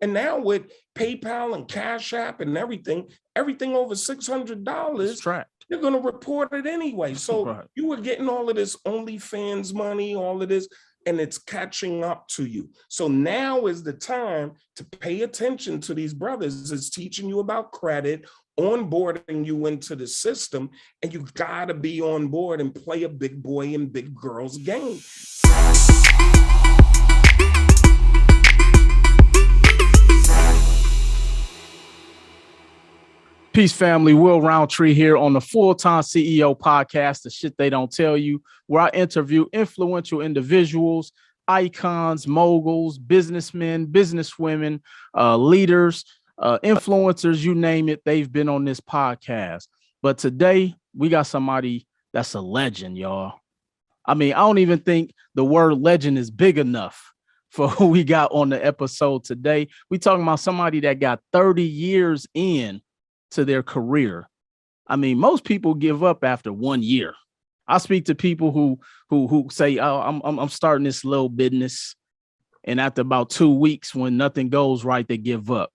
And now with PayPal and Cash App and everything over $600, they're going to report it anyway. So you were getting all of this OnlyFans money, all of this, and it's catching up to you. So now is the time to pay attention to these brothers. It's teaching you about credit, onboarding you into the system, and you got to be on board and play a big boy and big girls game. Peace, family. Will Roundtree here on the Full-Time CEO podcast, The Shit They Don't Tell You, where I interview influential individuals, icons, moguls, businessmen, businesswomen, leaders, influencers, you name it. They've been on this podcast. But today, we got somebody that's a legend, y'all. I mean, I don't even think the word legend is big enough for who we got on the episode today. We talking about somebody that got 30 years in to their career. I mean, most people give up after 1 year. I speak to people who say, "Oh, I'm starting this little business," and after about 2 weeks, when nothing goes right, they give up.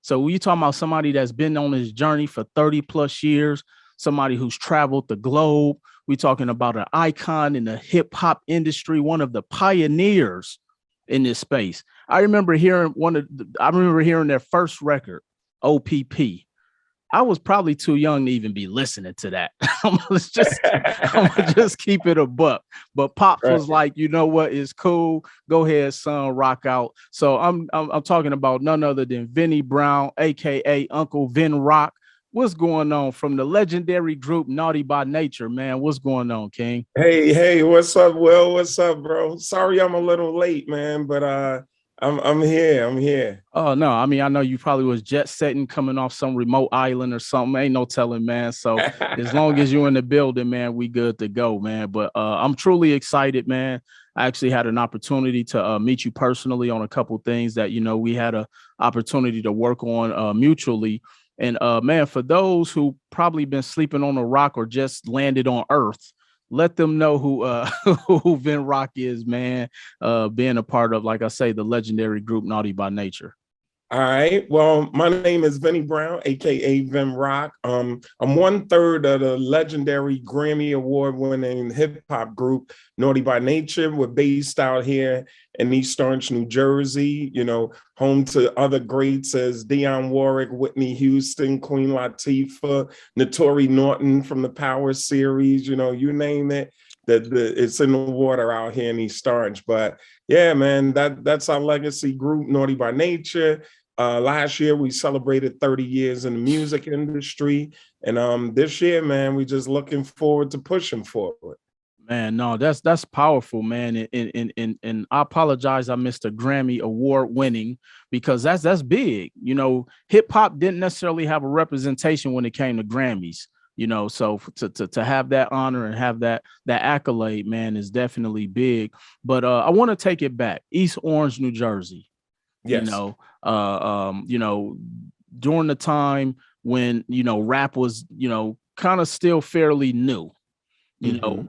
So when you talking about somebody that's been on this journey for 30 plus years, somebody who's traveled the globe, we talking about an icon in the hip hop industry, one of the pioneers in this space. I remember hearing their first record, O.P.P. I was probably too young to even be listening to that. I'm gonna just keep it a buck. But Pops was like, you know what? It's cool. Go ahead, son, rock out. So I'm talking about none other than Vinnie Brown, aka Uncle Vin Rock. What's going on from the legendary group Naughty by Nature, man? What's going on, King? Hey, what's up, Will? What's up, bro? Sorry I'm a little late, man, but I'm here. Oh, no. I mean, I know you probably was jet setting coming off some remote island or something. Ain't no telling, man. So as long as you're in the building, man, we good to go, man. But I'm truly excited, man. I actually had an opportunity to meet you personally on a couple things that, you know, we had an opportunity to work on mutually. And man, for those who probably been sleeping on a rock or just landed on Earth, let them know who Vin Rock is, man, being a part of, like I say, the legendary group Naughty by Nature. All right. Well, my name is Vinnie Brown, aka Vin Rock. I'm 1/3 of the legendary Grammy Award-winning hip-hop group Naughty by Nature. We're based out here in East Orange, New Jersey, you know, home to other greats as Dionne Warwick, Whitney Houston, Queen Latifah, Notori Norton from the Power series, you know, you name it. It's in the water out here in East Orange. But yeah, man, that's our legacy group, Naughty by Nature. Last year we celebrated 30 years in the music industry, and this year, man, we just looking forward to pushing forward. Man, no, that's powerful, man. And I apologize, I missed a Grammy award winning, because that's big. You know, hip hop didn't necessarily have a representation when it came to Grammys. You know, so to have that honor and have that accolade, man, is definitely big. But I want to take it back. East Orange, New Jersey. Yes. You know, during the time when, you know, rap was, you know, kind of still fairly new, you know,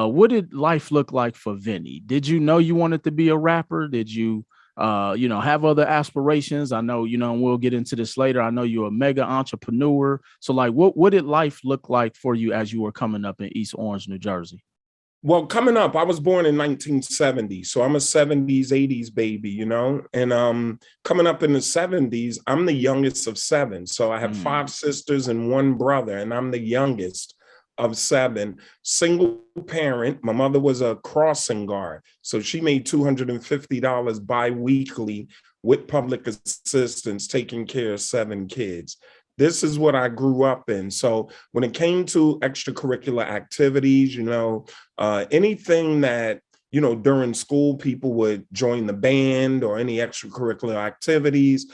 what did life look like for Vinnie? Did you know you wanted to be a rapper? Did you you know, have other aspirations? I know, you know, and we'll get into this later. I know you're a mega entrepreneur. So like, what did life look like for you as you were coming up in East Orange, New Jersey? Well, coming up, I was born in 1970. So I'm a 70s, 80s baby, you know, and coming up in the 70s, I'm the youngest of seven. So I have 5 sisters and 1 brother, and I'm the youngest of 7, single parent. My mother was a crossing guard, so she made $250 bi-weekly with public assistance, taking care of 7 kids. This is what I grew up in. So when it came to extracurricular activities, you know, anything that, you know, during school, people would join the band or any extracurricular activities,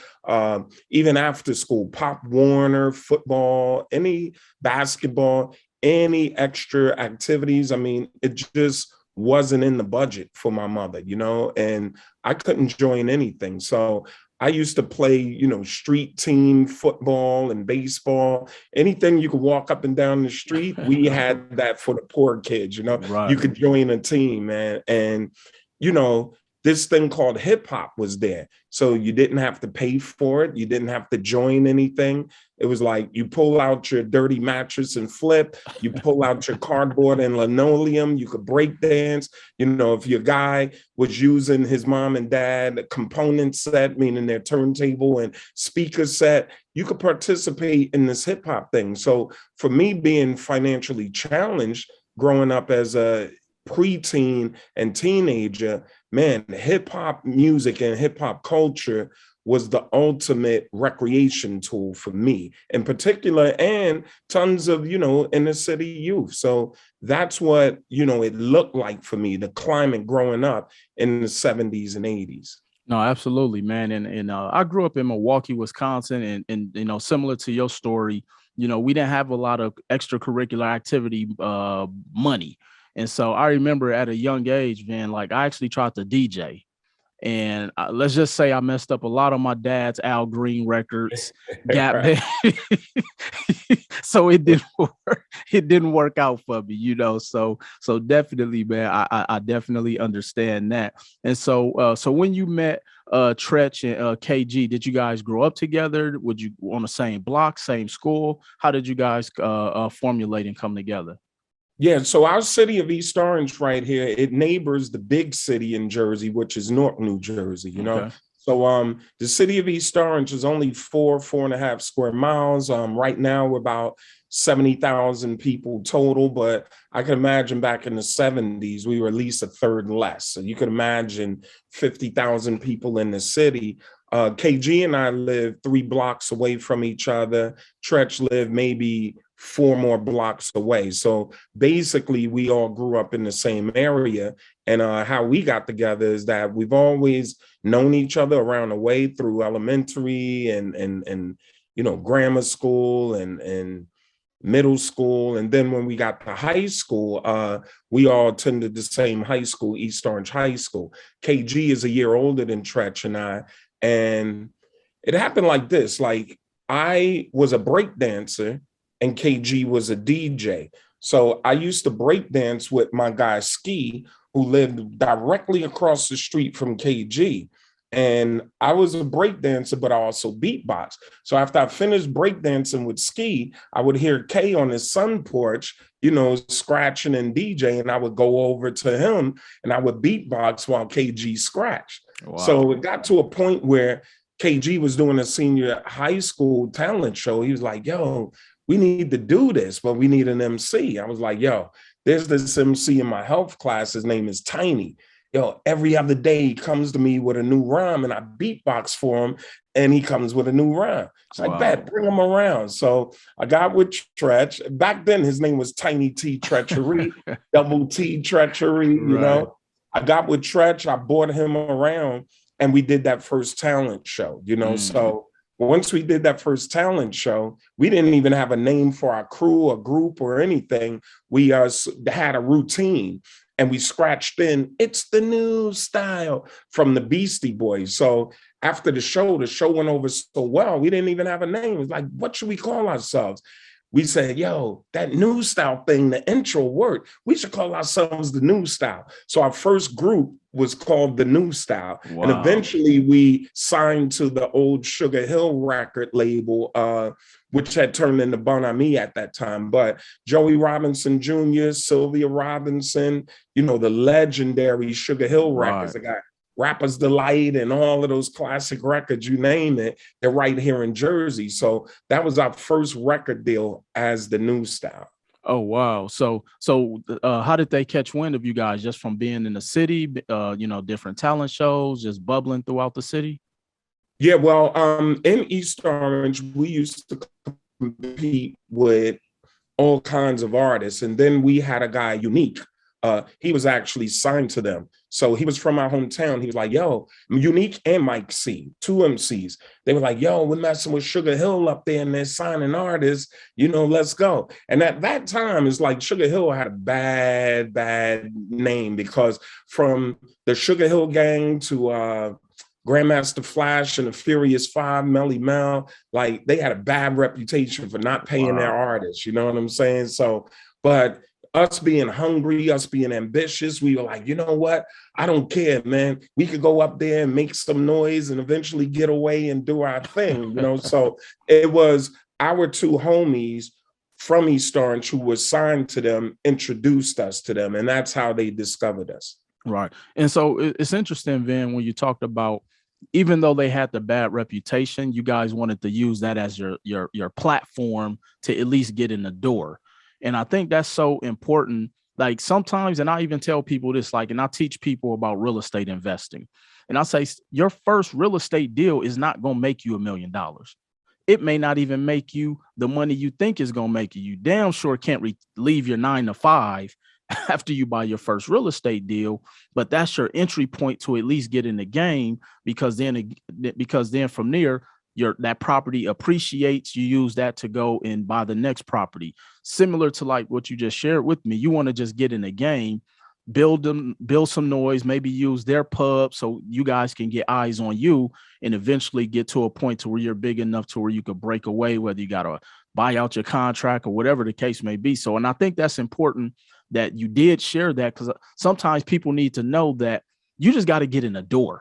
even after school, Pop Warner, football, any basketball, any extra activities. I mean, it just wasn't in the budget for my mother, you know, and I couldn't join anything. So I used to play, you know, street team football and baseball, anything you could walk up and down the street. We had that for the poor kids, you know, right. You could join a team, man. And, you know, this thing called hip hop was there. So you didn't have to pay for it. You didn't have to join anything. It was like you pull out your dirty mattress and flip, you pull out your cardboard and linoleum, you could break dance. You know, if your guy was using his mom and dad component set, meaning their turntable and speaker set, you could participate in this hip hop thing. So for me, being financially challenged growing up as a preteen and teenager, man, hip hop music and hip hop culture was the ultimate recreation tool for me in particular, and tons of, inner city youth. So that's what, it looked like for me, the climate growing up in the 70s and 80s. No, absolutely, man. And I grew up in Milwaukee, Wisconsin, and similar to your story, we didn't have a lot of extracurricular activity money. And so I remember at a young age, man, like I actually tried to DJ. And let's just say I messed up a lot of my dad's Al Green records, Gap Band. So it didn't work. It didn't work out for me, So definitely, man, I definitely understand that. And so when you met Tretch and KG, did you guys grow up together? Would you on the same block, same school? How did you guys formulate and come together? Yeah, so our city of East Orange right here, it neighbors the big city in Jersey, which is Newark, New Jersey, Okay. So the city of East Orange is only 4.5 square miles. Right now, we're about 70,000 people total, but I can imagine back in the 70s, we were at least a third less. So you can imagine 50,000 people in the city. KG and I live 3 blocks away from each other. Tretch lived maybe 4 more blocks away. So basically, we all grew up in the same area. And how we got together is that we've always known each other around the way through elementary and grammar school and middle school. And then when we got to high school, we all attended the same high school, East Orange High School. KG is a year older than Tretch and I. And it happened like this. Like, I was a break dancer and KG was a DJ. So I used to break dance with my guy Ski, who lived directly across the street from KG. And I was a break dancer, but I also beatbox. So after I finished breakdancing with Ski, I would hear K on his sun porch, scratching and DJing. And I would go over to him and I would beatbox while KG scratched. Wow. So it got to a point where KG was doing a senior high school talent show. He was like, yo, we need to do this, but we need an MC. I was like, yo, there's this MC in my health class. His name is Tiny. Yo, every other day he comes to me with a new rhyme and I beatbox for him and he comes with a new rhyme. It's like, bet, bring him around. So I got with Tretch. Back then his name was Tiny T Treachery, Double T Treachery, I got with Tretch, I brought him around and we did that first talent show, So once we did that first talent show, we didn't even have a name for our crew or group or anything. We had a routine and we scratched in, it's the new style from the Beastie Boys. So after the show went over so well, we didn't even have a name. It was like, what should we call ourselves? We said, yo, that new style thing, the intro worked. We should call ourselves the new style. So our first group was called the New Style. Wow. And eventually we signed to the old Sugar Hill record label, which had turned into Bon Ami at that time. But Joey Robinson Jr., Sylvia Robinson, the legendary Sugar Hill records. Right. They got Rapper's Delight and all of those classic records, you name it, they're right here in Jersey. So that was our first record deal as the New Style. Oh, wow. So how did they catch wind of you guys? Just from being in the city, different talent shows, just bubbling throughout the city? Yeah, well, in East Orange, we used to compete with all kinds of artists. And then we had a guy, Unique. He was actually signed to them. So he was from our hometown. He was like, yo, Unique and Mike C, 2 MCs. They were like, yo, we're messing with Sugar Hill up there and they're signing artists, let's go. And at that time, it's like Sugar Hill had a bad name because from the Sugar Hill gang to Grandmaster Flash and the Furious Five, Melly Mel, like they had a bad reputation for not paying their artists. You know what I'm saying? So, but us being hungry, us being ambitious, we were like, you know what? I don't care, man. We could go up there and make some noise and eventually get away and do our thing, you know? So it was our two homies from East Orange who were signed to them, introduced us to them, and that's how they discovered us. Right. And so it's interesting, Vin, when you talked about, even though they had the bad reputation, you guys wanted to use that as your platform to at least get in the door. And I think that's so important. Like sometimes, and I even tell people this, like, and I teach people about real estate investing. And I say, your first real estate deal is not going to make you $1 million. It may not even make you the money you think is going to make you. You damn sure can't leave your 9 to 5 after you buy your first real estate deal, but that's your entry point to at least get in the game, because then from there, that property appreciates. You use that to go and buy the next property. Similar to like what you just shared with me, you want to just get in the game, build some noise, maybe use their pub so you guys can get eyes on you, and eventually get to a point to where you're big enough to where you could break away, whether you got to buy out your contract or whatever the case may be. So, and I think that's important that you did share that, because sometimes people need to know that you just got to get in the door,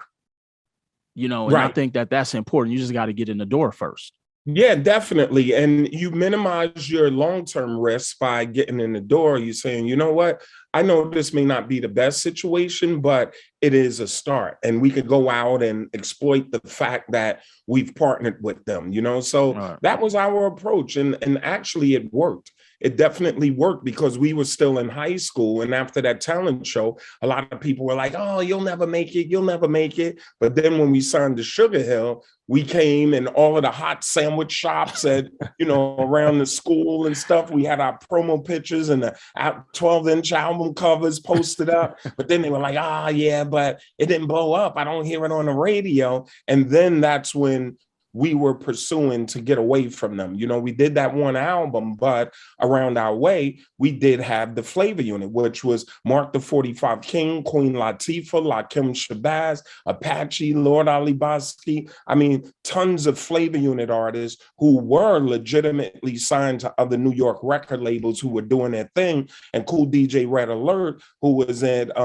you know, and right. I think that's important. You just got to get in the door first. Yeah, definitely. And you minimize your long-term risk by getting in the door. You're saying, you know what? I know this may not be the best situation, but it is a start. And we could go out and exploit the fact that we've partnered with them, you know? So right. That was our approach. And actually it worked. It definitely worked, because we were still in high school. And after that talent show, a lot of people were like, oh, you'll never make it. You'll never make it. But then when we signed to Sugar Hill, we came and all of the hot sandwich shops at, you know, around the school and stuff. We had our promo pictures and the 12-inch album covers posted up. But then they were like, yeah, but it didn't blow up. I don't hear it on the radio. And then that's when we were pursuing to get away from them. You know, we did that one album, but around our way, we did have the Flavor Unit, which was Mark the 45 King, Queen Latifah, Lakim Shabazz, Apache, Lord Ali Bosky. I mean, tons of Flavor Unit artists who were legitimately signed to other New York record labels who were doing their thing. And Cool DJ Red Alert, who was at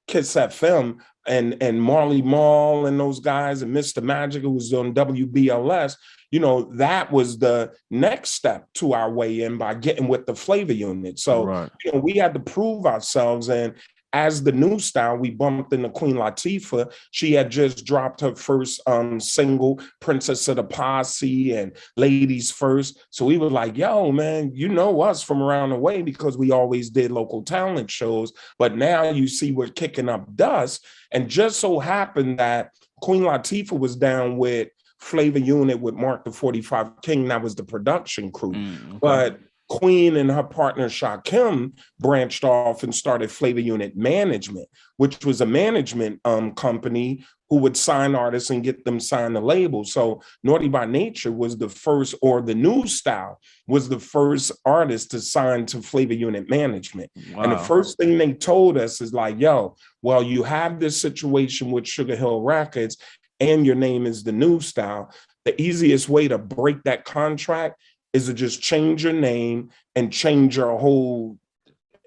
Kiss FM, and Marley Marl and those guys, and Mr. Magic, who was on WBLS, you know, that was the next step to our way in by getting with the Flavor Unit. So, right. You know, we had to prove ourselves. And as the new style, we bumped into Queen Latifah. She had just dropped her first single, Princess of the Posse and Ladies First. So we were like, yo, man, you know us from around the way, because we always did local talent shows. But now you see we're kicking up dust. And just so happened that Queen Latifah was down with Flavor Unit with Mark the 45 King. That was the production crew. Okay. But Queen and her partner Shakim branched off and started Flavor Unit Management, which was a management company who would sign artists and get them signed to labels. So Naughty by Nature was the first, or the New Style was the first artist to sign to Flavor Unit Management. Wow. And the first thing they told us is like, yo, well, you have this situation with Sugar Hill Records and your name is the New Style. The easiest way to break that contract is to just change your name and change your whole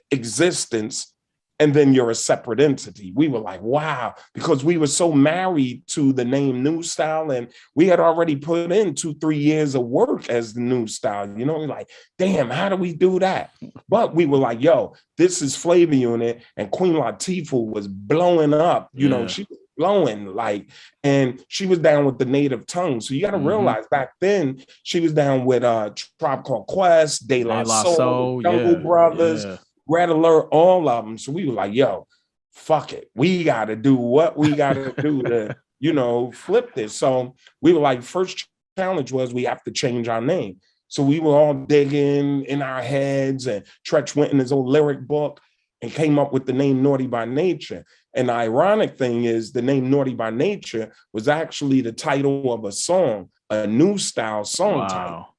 existence, and then you're a separate entity. We were like, wow, because we were so married to the name New Style, and we had already put in 2-3 years of work as the New Style. You know, like, damn, how do we do that? But we were like, yo, this is Flavor Unit, and Queen Latifah was blowing up. You know, she was blowing, like, and she was down with the Native Tongue. So you got to realize back then she was down with Tribe Called Quest, De La Soul, Jungle Brothers, Red Alert, all of them. So we were like, yo, fuck it. We got to do what we got to do to, you know, flip this. So we were like, first challenge was we have to change our name. So we were all digging in our heads, and Tretch went in his old lyric book and came up with the name Naughty by Nature. And the ironic thing is the name Naughty by Nature was actually the title of a song, a New Style song title,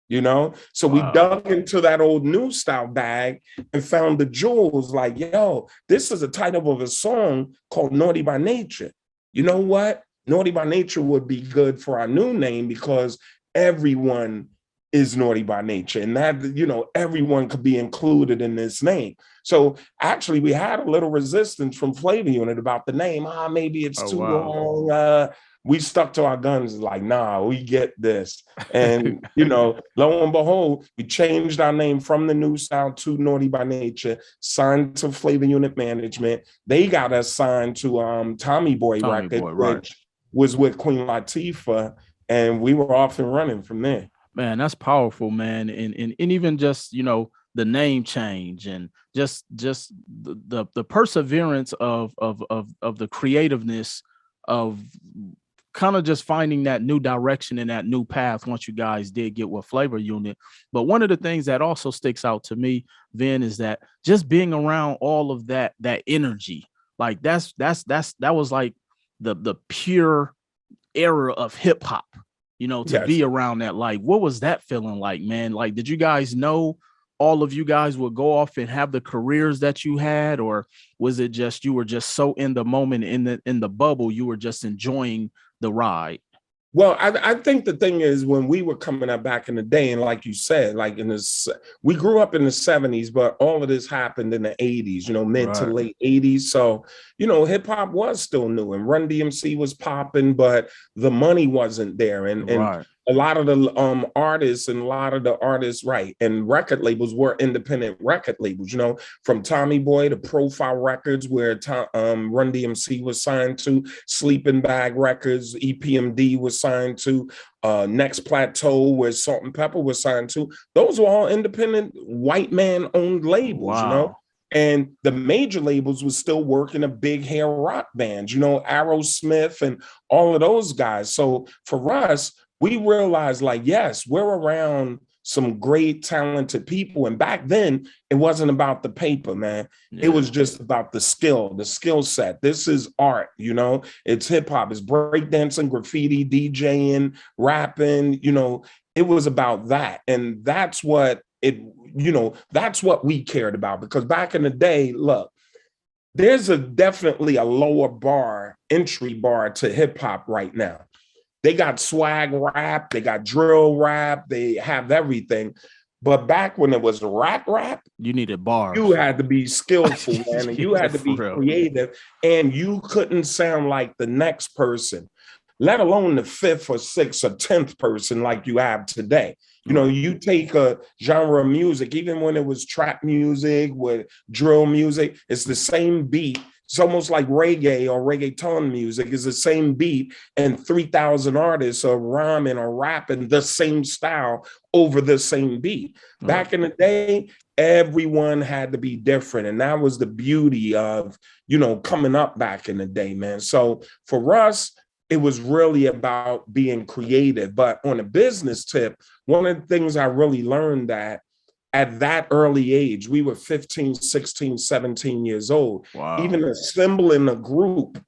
you know? So we dug into that old New Style bag and found the jewels, like, yo, this is a title of a song called Naughty by Nature. You know what? Naughty by Nature would be good for our new name, because everyone is Naughty by Nature, and that, you know, everyone could be included in this name. So actually, we had a little resistance from Flavor Unit about the name. Maybe it's too long. We stuck to our guns, like, nah, we get this. And, you know, lo and behold, we changed our name from the New Style to Naughty by Nature, signed to Flavor Unit Management. They got us signed to Tommy Boy Records, which was with Queen Latifah, and we were off and running from there. Man, that's powerful, man. And even just, you know, the name change and just the perseverance of the creativeness of kind of just finding that new direction and that new path once you guys did get with Flavor Unit. But one of the things that also sticks out to me, Vin, is that just being around all of that energy, like that was like the pure era of hip hop, you know, to be around that. Like, what was that feeling like, man? Like, did you guys know all of you guys would go off and have the careers that you had, or was it just you were just so in the moment, in the bubble, you were just enjoying the ride? Well, I think the thing is, when we were coming up back in the day, and like you said, like we grew up in the 70s, but all of this happened in the 80s, you know, mid to late 80s. So, you know, hip hop was still new, and Run DMC was popping, but the money wasn't there. And a lot of the artists and and record labels were independent record labels, you know, from Tommy Boy to Profile Records, where Run DMC was signed to, Sleeping Bag Records, EPMD was signed to, Next Plateau, where Salt and Pepper was signed to. Those were all independent white man owned labels, you know. And the major labels was still working a big hair rock bands, you know, Aerosmith and all of those guys. So for us, we realized, like, yes, we're around some great, talented people. And back then, it wasn't about the paper, man. Yeah. It was just about the skill set. This is art, you know. It's hip hop, it's breakdancing, graffiti, DJing, rapping, you know. It was about that. And that's what that's what we cared about. Because back in the day, look, there's definitely a lower entry bar to hip hop right now. They got swag rap, they got drill rap, they have everything. But back when it was rap, you needed bars. You had to be skillful, man, and you had to be creative, and you couldn't sound like the next person, let alone the fifth or sixth or 10th person like you have today. You know, you take a genre of music, even when it was trap music with drill music, it's the same beat. It's almost like reggae or reggaeton music is the same beat, and 3,000 artists are rhyming or rapping the same style over the same beat. Back in the day, everyone had to be different. And that was the beauty of, you know, coming up back in the day, man. So for us, it was really about being creative. But on a business tip, one of the things I really learned that at that early age, we were 15, 16, 17 years old. Wow. Even assembling a group,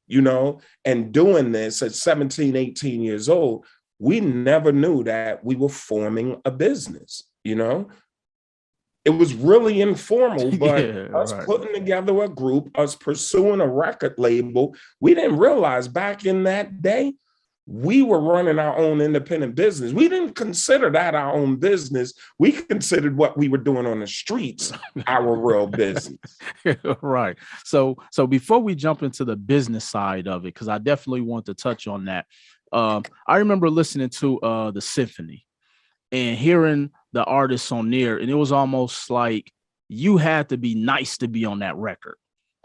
you know, and doing this at 17, 18 years old, we never knew that we were forming a business, you know. It was really informal, but putting together a group, us pursuing a record label, we didn't realize back in that day, we were running our own independent business. We didn't consider that our own business. We considered what we were doing on the streets our real business. Right. So before we jump into the business side of it, because I definitely want to touch on that. I remember listening to the Symphony and hearing the artists on there, and it was almost like you had to be nice to be on that record,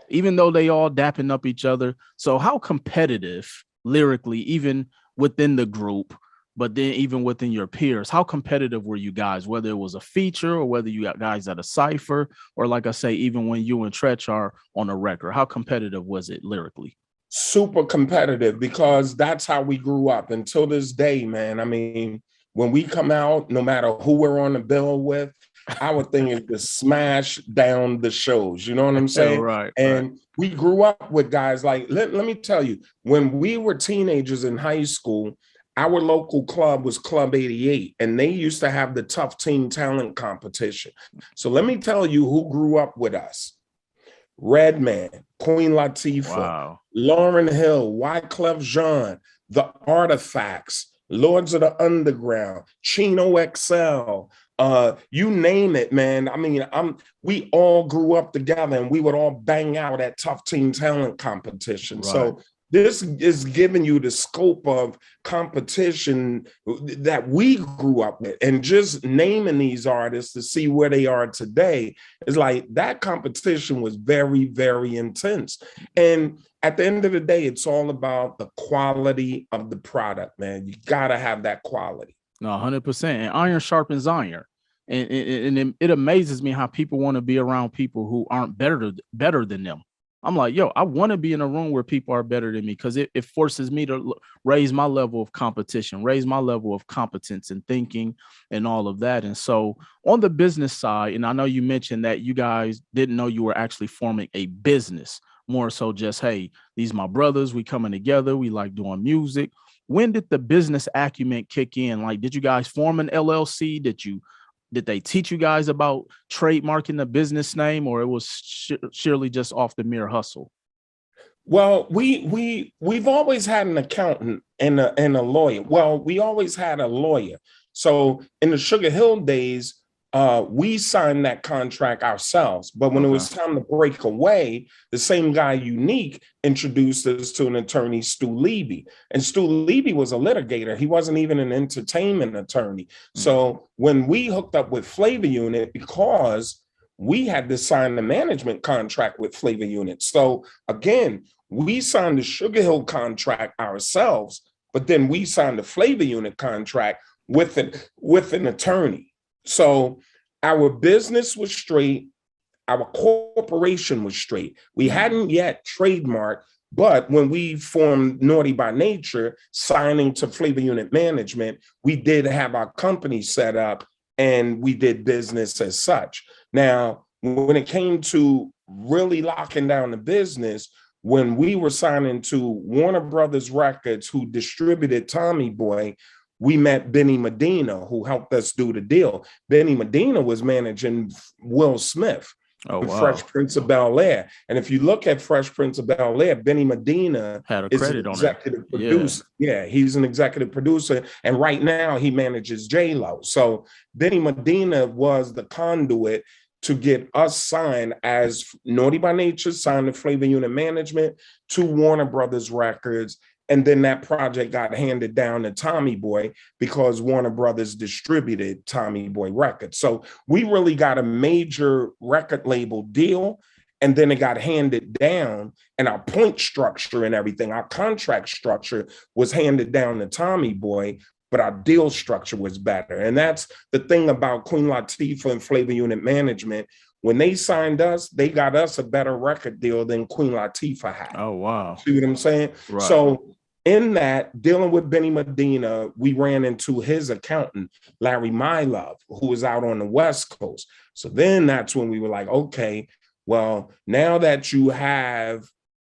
even though they all dapping up each other. So how competitive lyrically, even within the group, but then even within your peers, how competitive were you guys, whether it was a feature or whether you got guys at a cypher, or like I say, even when you and Tretch are on a record, how competitive was it lyrically? Super competitive, because that's how we grew up until this day, man. I mean, when we come out, no matter who we're on the bill with, our thing is to smash down the shows. You know what I'm saying? And we grew up with guys like, let me tell you, when we were teenagers in high school, our local club was Club 88, and they used to have the Tough Teen Talent competition. So let me tell you who grew up with us. Redman, Queen Latifah, Lauryn Hill, Wyclef Jean, The Artifacts, Lords of the Underground, Chino XL, you name it, man. I mean, we all grew up together and we would all bang out at Tough Team Talent competition. Right. So this is giving you the scope of competition that we grew up with, and just naming these artists to see where they are today is like, that competition was very, very intense. And at the end of the day, it's all about the quality of the product, man. You got to have that quality. No, 100%. And iron sharpens iron. And it amazes me how people want to be around people who aren't better than them. I'm like, yo, I want to be in a room where people are better than me, because it forces me to raise my level of competition, raise my level of competence and thinking and all of that. And so on the business side, and I know you mentioned that you guys didn't know you were actually forming a business, more so just, hey, these are my brothers, we coming together, we like doing music. When did the business acumen kick in? Like, did you guys form an LLC? Did they teach you guys about trademarking the business name, or it was surely just off the mere hustle? Well, we've always had an accountant and a lawyer. Well, we always had a lawyer. So in the Sugar Hill days, we signed that contract ourselves. But when it was time to break away, the same guy, Unique, introduced us to an attorney, Stu Levy. And Stu Levy was a litigator. He wasn't even an entertainment attorney. So when we hooked up with Flavor Unit, because we had to sign the management contract with Flavor Unit. So again, we signed the Sugar Hill contract ourselves, but then we signed the Flavor Unit contract with an attorney. So our business was straight, our corporation was straight. We hadn't yet trademarked, but when we formed Naughty by Nature, signing to Flavor Unit Management, we did have our company set up and we did business as such. Now, when it came to really locking down the business, when we were signing to Warner Brothers Records, who distributed Tommy Boy, we met Benny Medina, who helped us do the deal. Benny Medina was managing Will Smith, Fresh Prince of Bel-Air. And if you look at Fresh Prince of Bel-Air, Benny Medina had a credit on executive producer. Yeah, he's an executive producer. And right now he manages J-Lo. So Benny Medina was the conduit to get us signed as Naughty by Nature, signed to Flavor Unit Management, to Warner Brothers Records. And then that project got handed down to Tommy Boy because Warner Brothers distributed Tommy Boy Records. So we really got a major record label deal, and then it got handed down, and our point structure and everything, our contract structure was handed down to Tommy Boy, but our deal structure was better. And that's the thing about Queen Latifah and Flavor Unit Management. When they signed us, they got us a better record deal than Queen Latifah had. Oh, wow. See what I'm saying? Right. So in that, dealing with Benny Medina, we ran into his accountant, Larry Mylove, who was out on the West Coast. So then that's when we were like, okay, well, now that you have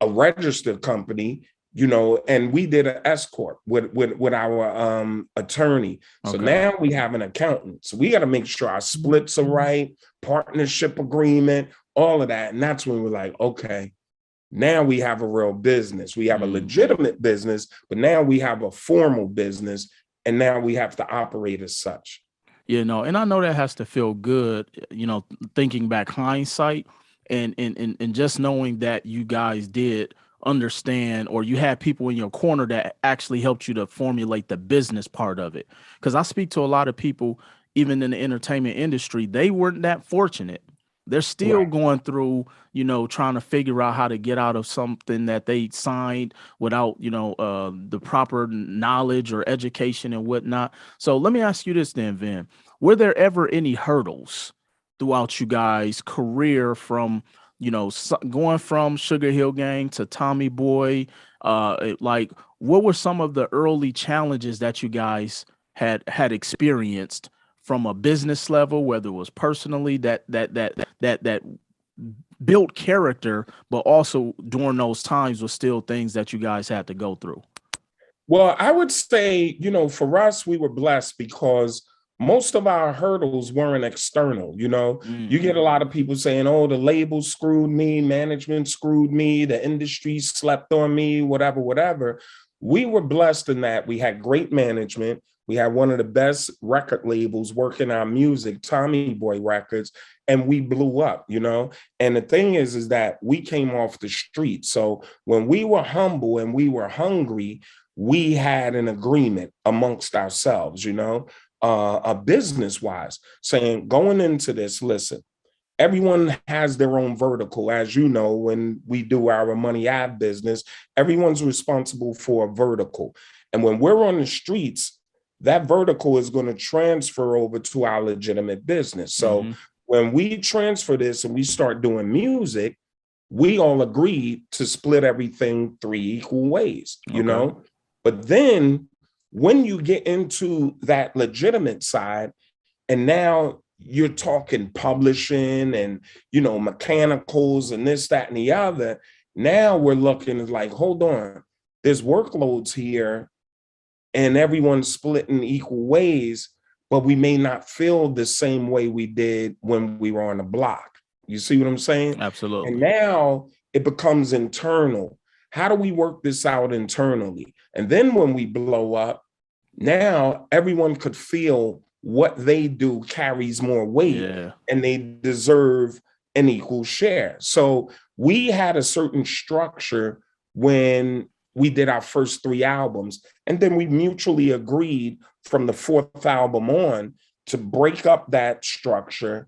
a registered company, you know, and we did an S corp with our attorney. So now we have an accountant. So we got to make sure our splits are right, partnership agreement, all of that. And that's when we're like, okay, now we have a real business. We have a legitimate business, but now we have a formal business, and now we have to operate as such. You know, and I know that has to feel good, you know, thinking back hindsight and just knowing that you guys did understand, or you had people in your corner that actually helped you to formulate the business part of it. Because I speak to a lot of people, even in the entertainment industry, they weren't that fortunate. They're still going through, you know, trying to figure out how to get out of something that they signed without, you know, the proper knowledge or education and whatnot. So let me ask you this then, Vin. Were there ever any hurdles throughout you guys' career from, you know, going from Sugar Hill Gang to Tommy Boy? Like, what were some of the early challenges that you guys had experienced from a business level, whether it was personally that built character, but also during those times was still things that you guys had to go through? Well, I would say, you know, for us, we were blessed because most of our hurdles weren't external. You know, you get a lot of people saying, oh, the label screwed me, management screwed me, the industry slept on me, whatever. we were blessed in that we had great management. We had one of the best record labels working our music, Tommy Boy Records, and we blew up, you know? And the thing is that we came off the street. So when we were humble and we were hungry, we had an agreement amongst ourselves, you know, business-wise, saying going into this, listen, everyone has their own vertical. As you know, when we do our money ad business, everyone's responsible for a vertical. And when we're on the streets, that vertical is going to transfer over to our legitimate business. So when we transfer this and we start doing music, we all agreed to split everything 3 equal ways, you know? But then when you get into that legitimate side, and now you're talking publishing and, you know, mechanicals and this, that, and the other. Now we're looking like, hold on, there's workloads here and everyone's splitting equal ways, but we may not feel the same way we did when we were on the block. You see what I'm saying? Absolutely. And now it becomes internal. How do we work this out internally? And then when we blow up, now everyone could feel what they do carries more weight and they deserve an equal share. So we had a certain structure when we did our first 3 albums, and then we mutually agreed from the 4th album on to break up that structure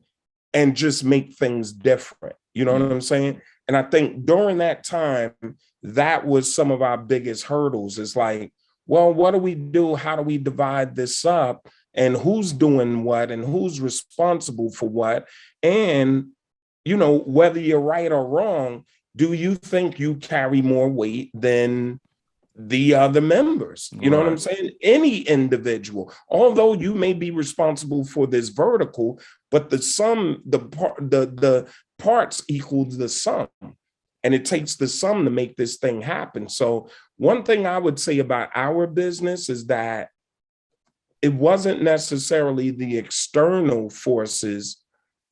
and just make things different. You know what I'm saying? And I think during that time, that was some of our biggest hurdles. It's like, well, what do we do? How do we divide this up? And who's doing what and who's responsible for what? And, you know, whether you're right or wrong, do you think you carry more weight than the other members? You know what I'm saying? Any individual, although you may be responsible for this vertical, but the sum, the parts equals the sum. And it takes the sum to make this thing happen. So one thing I would say about our business is that it wasn't necessarily the external forces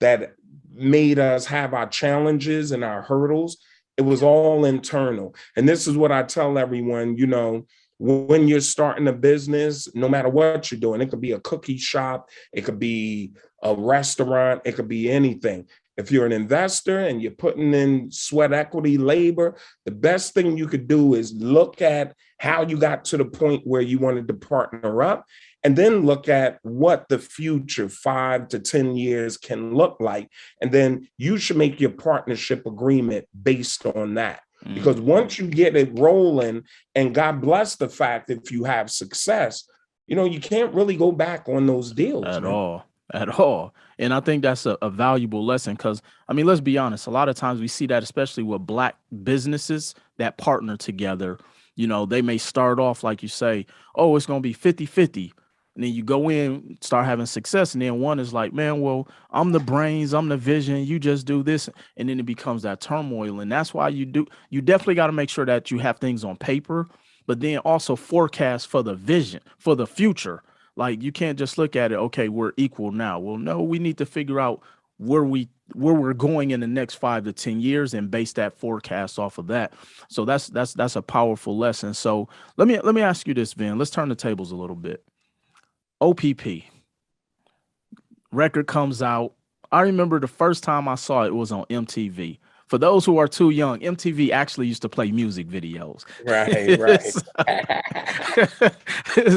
that made us have our challenges and our hurdles. It was all internal. And this is what I tell everyone, you know, when you're starting a business, no matter what you're doing, it could be a cookie shop, it could be a restaurant, it could be anything. If you're an investor and you're putting in sweat equity labor, the best thing you could do is look at how you got to the point where you wanted to partner up, and then look at what the future 5 to 10 years can look like. And then you should make your partnership agreement based on that. Because once you get it rolling, and God bless the fact that if you have success, you know, you can't really go back on those deals. At all. And I think that's a valuable lesson because, I mean, let's be honest. A lot of times we see that, especially with Black businesses that partner together. You know, they may start off, like you say, oh, it's going to be 50-50. And then you go in, start having success. And then one is like, man, well, I'm the brains, I'm the vision, you just do this. And then it becomes that turmoil. And that's why you definitely got to make sure that you have things on paper, but then also forecast for the vision, for the future. Like you can't just look at it, okay, we're equal now. Well, no, we need to figure out where we're going in the next 5 to 10 years and base that forecast off of that. So that's a powerful lesson. So let me ask you this, Vin. Let's turn the tables a little bit. O.P.P. record comes out. I remember the first time I saw it was on MTV. For those who are too young, MTV actually used to play music videos. Right.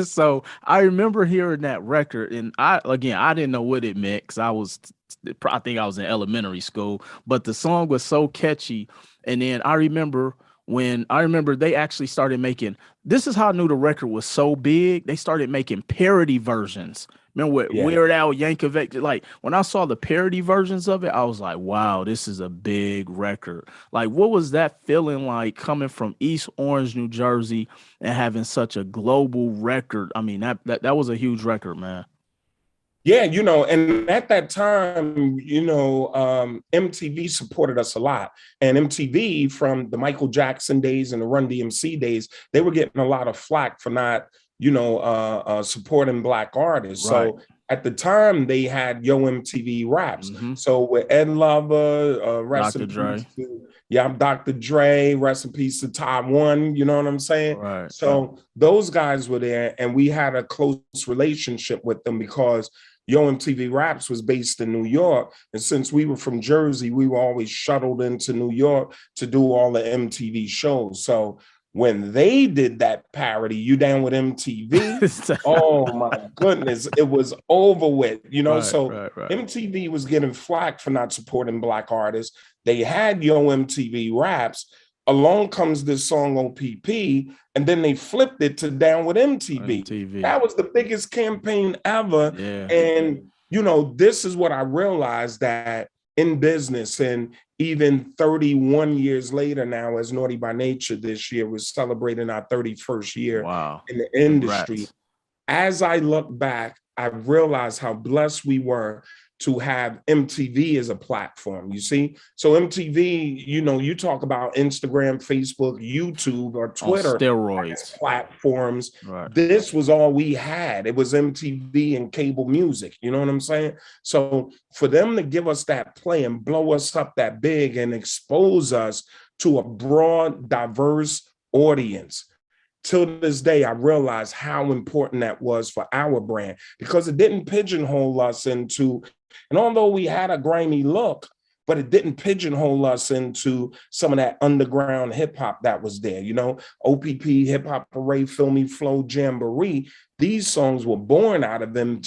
So I remember hearing that record, and I didn't know what it meant because I think I was in elementary school, but the song was so catchy. And then I remember they actually started making, this is how I knew the record was so big. They started making parody versions. Remember what Weird Al Yankovic, like when I saw the parody versions of it, I was like, wow, this is a big record. Like, what was that feeling like coming from East Orange, New Jersey and having such a global record? I mean, that was a huge record, man. Yeah, you know, and at that time, you know, MTV supported us a lot. And MTV, from the Michael Jackson days and the Run DMC days, they were getting a lot of flack for not, you know, supporting Black artists. Right. So at the time, they had Yo MTV Raps. So with Ed Lover, rest in peace, Yeah, I'm Dr. Dre, rest in peace to Taiwan, you know what I'm saying? Right. So those guys were there, and we had a close relationship with them because Yo MTV Raps was based in New York. And since we were from Jersey, we were always shuttled into New York to do all the MTV shows. So when they did that parody, You Down with MTV, oh my goodness, it was over with, you know? Right. MTV was getting flack for not supporting Black artists. They had Yo MTV Raps. Along comes this song O.P.P, and then they flipped it to Down with MTV. That was the biggest campaign ever. Yeah. And, you know, this is what I realized, that in business, and even 31 years later now, as Naughty by Nature this year was celebrating our 31st year in the industry. Congrats. As I look back, I realized how blessed we were to have MTV as a platform, you see? So MTV, you know, you talk about Instagram, Facebook, YouTube, or Twitter on steroids platforms. Right. This was all we had. It was MTV and cable music, you know what I'm saying? So for them to give us that play and blow us up that big and expose us to a broad, diverse audience, till this day, I realize how important that was for our brand, because it didn't pigeonhole us into, and although we had a grimy look, but it didn't pigeonhole us into some of that underground hip hop that was there. You know, O.P.P, Hip Hop Parade, Filmy Flow, Jamboree. These songs were born out of them,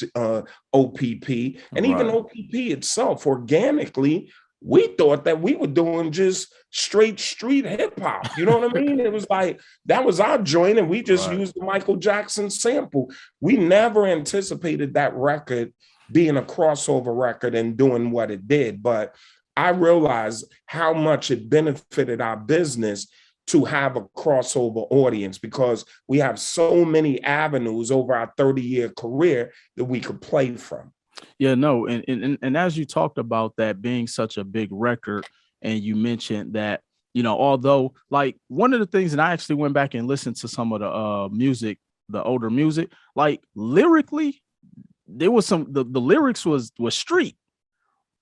O.P.P, and even O.P.P itself, organically, we thought that we were doing just straight street hip hop. You know what I mean? It was like, that was our joint, and we just used the Michael Jackson sample. We never anticipated that record being a crossover record and doing what it did. But I realized how much it benefited our business to have a crossover audience, because we have so many avenues over our 30-year career that we could play from. Yeah, no, and as you talked about that being such a big record, and you mentioned that, you know, although like one of the things, and I actually went back and listened to some of the music, the older music, like lyrically, there was some, the lyrics was street,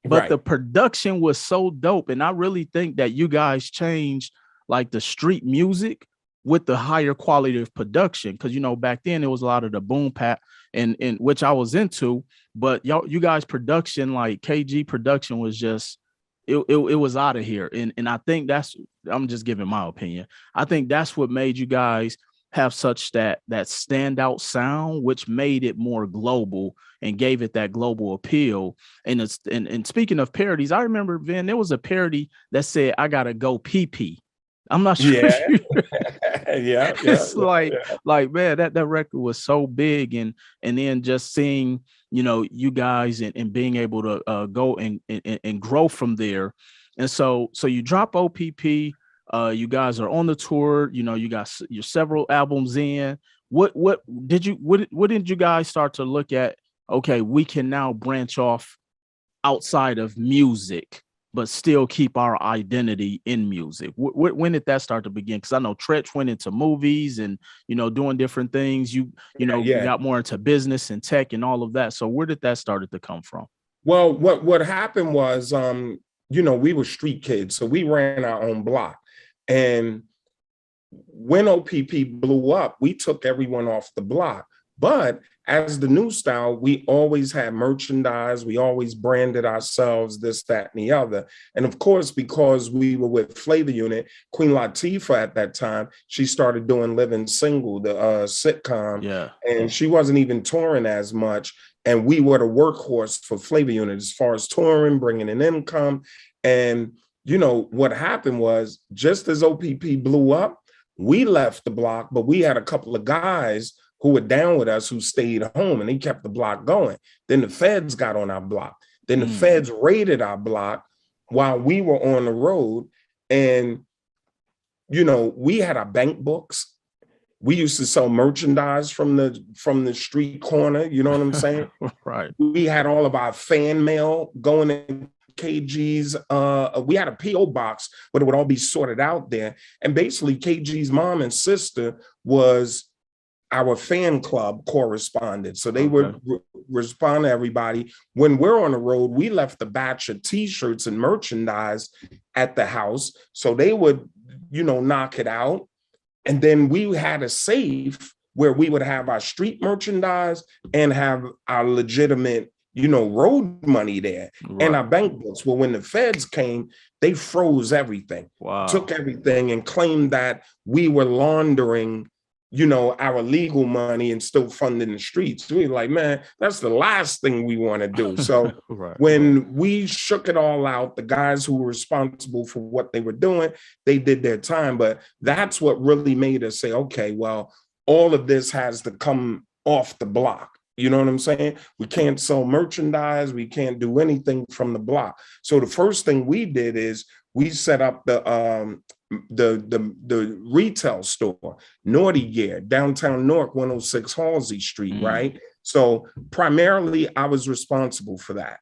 but the production was so dope. And I really think that you guys changed like the street music with the higher quality of production, because you know back then there was a lot of the boom bap, and which I was into, but you guys production, like KG production, was just it was out of here, and I think that's, I'm just giving my opinion, I think that's what made you guys have such that standout sound, which made it more global and gave it that global appeal. And it's and speaking of parodies, I remember, Vin, there was a parody that said "I gotta go P.P." I'm not sure. Yeah. It's like man, that record was so big, and then just seeing, you know, you guys and being able to go and grow from there. And so you drop O.P.P. You guys are on the tour. You know, you got your several albums in. What did you guys start to look at? Okay, we can now branch off outside of music, but still keep our identity in music. When did that start to begin? Because I know Tretch went into movies and, you know, doing different things. You got more into business and tech and all of that. So where did that started to come from? Well, what happened was, you know, we were street kids, so we ran our own block. And when O.P.P blew up, we took everyone off the block. But as the new style, we always had merchandise. We always branded ourselves, this, that, and the other. And of course, because we were with Flavor Unit, Queen Latifah at that time, she started doing Living Single, the sitcom. Yeah. And she wasn't even touring as much. And we were the workhorse for Flavor Unit as far as touring, bringing in income. And, you know, what happened was, just as O.P.P blew up, we left the block, but we had a couple of guys who were down with us who stayed home, and they kept the block going. Then the feds got on our block. Then the feds raided our block while we were on the road. And, you know, we had our bank books. We used to sell merchandise from the street corner. You know what I'm saying? Right. We had all of our fan mail going in KG's. We had a P.O. box, but it would all be sorted out there. And basically KG's mom and sister was our fan club correspondent. So they would respond to everybody. When we're on the road, we left a batch of t-shirts and merchandise at the house. So they would, knock it out. And then we had a safe where we would have our street merchandise and have our legitimate, road money there and our bank books. Well, when the feds came, they froze everything, took everything and claimed that we were laundering, our legal money and still funding the streets. We were like, man, that's the last thing we want to do. So when we shook it all out, the guys who were responsible for what they were doing, they did their time. But that's what really made us say, okay, well, all of this has to come off the block. You know what I'm saying? We can't sell merchandise. We can't do anything from the block. So the first thing we did is we set up the retail store, Naughty Gear, downtown Newark, 106 Halsey Street, right? So primarily I was responsible for that.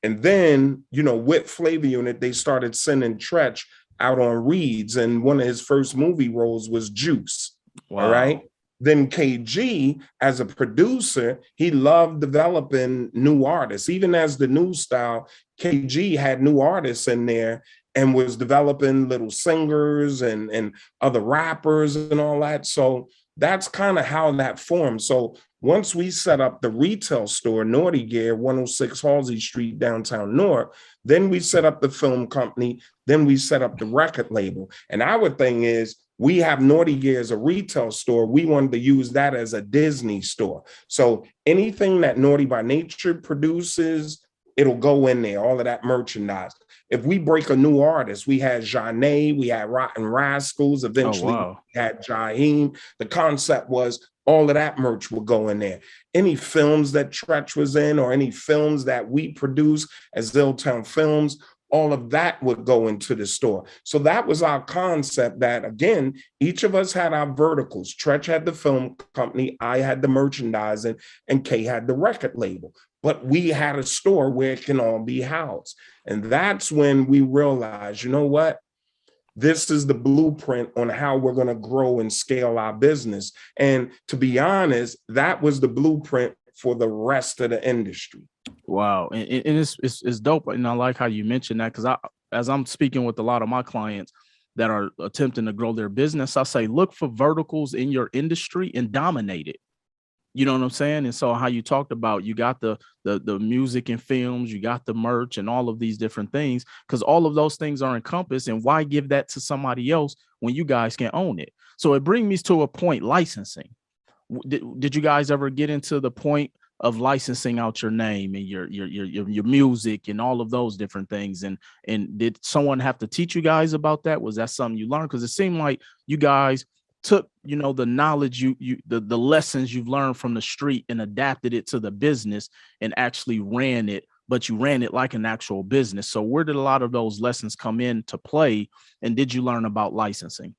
And then, with Flavor Unit, they started sending Tretch out on reads. And one of his first movie roles was Juice. All right. Then KG, as a producer, he loved developing new artists. Even as the new style, KG had new artists in there and was developing little singers and other rappers and all that. So that's kind of how that formed. So once we set up the retail store, Naughty Gear, 106 Halsey Street, downtown Newark, then we set up the film company, then we set up the record label. And our thing is, we have Naughty Gear as a retail store. We wanted to use that as a Disney store. So anything that Naughty by Nature produces, it'll go in there, all of that merchandise. If we break a new artist, we had Janae, we had Rotten Rascals, eventually we had Jaheim. The concept was all of that merch would go in there. Any films that Tretch was in or any films that we produce as Zilltown Films, all of that would go into the store. So that was our concept that, again, each of us had our verticals. Tretch had the film company, I had the merchandising, and Kay had the record label. But we had a store where it can all be housed. And that's when we realized, you know what? This is the blueprint on how we're going to grow and scale our business. And to be honest, that was the blueprint for the rest of the industry. Wow. And it's dope. And I like how you mentioned that, because as I'm speaking with a lot of my clients that are attempting to grow their business, I say, look for verticals in your industry and dominate it. You know what I'm saying? And so how you talked about, you got the music and films, you got the merch and all of these different things, because all of those things are encompassed. And why give that to somebody else when you guys can own it? So it brings me to a point, licensing. Did you guys ever get into the point of licensing out your name and your music and all of those different things? And did someone have to teach you guys about that? Was that something you learned? Because it seemed like you guys took, the knowledge the lessons you've learned from the street and adapted it to the business and actually ran it, but you ran it like an actual business. So where did a lot of those lessons come into play? And did you learn about licensing?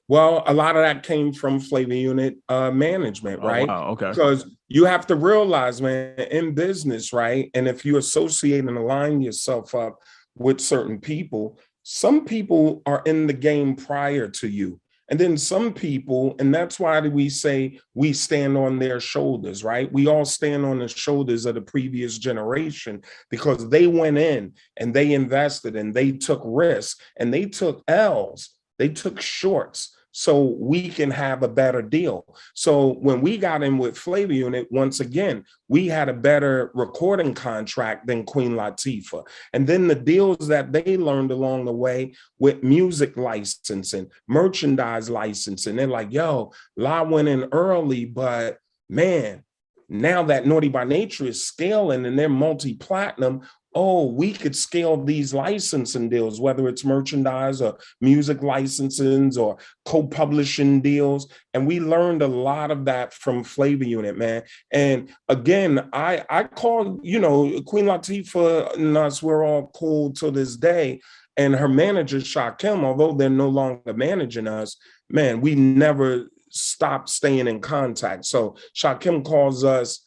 Well, a lot of that came from Flavor Unit management, right? Oh, wow. Okay. Because you have to realize, man, in business, right? And if you associate and align yourself up with certain people, some people are in the game prior to you. And then some people, and that's why we say we stand on their shoulders, right? We all stand on the shoulders of the previous generation because they went in and they invested and they took risks and they took L's, they took shorts, so we can have a better deal. So when we got in with Flavor Unit, once again, we had a better recording contract than Queen Latifah. And then the deals that they learned along the way with music licensing, merchandise licensing, they're like, yo, La went in early, but man, now that Naughty by Nature is scaling and they're multi-platinum, oh, we could scale these licensing deals, whether it's merchandise or music licensings or co-publishing deals. And we learned a lot of that from Flavor Unit, man. And again, I call, Queen Latifah and us, we're all cool to this day. And her manager, Shakim, although they're no longer managing us, man, we never stopped staying in contact. So Shakim calls us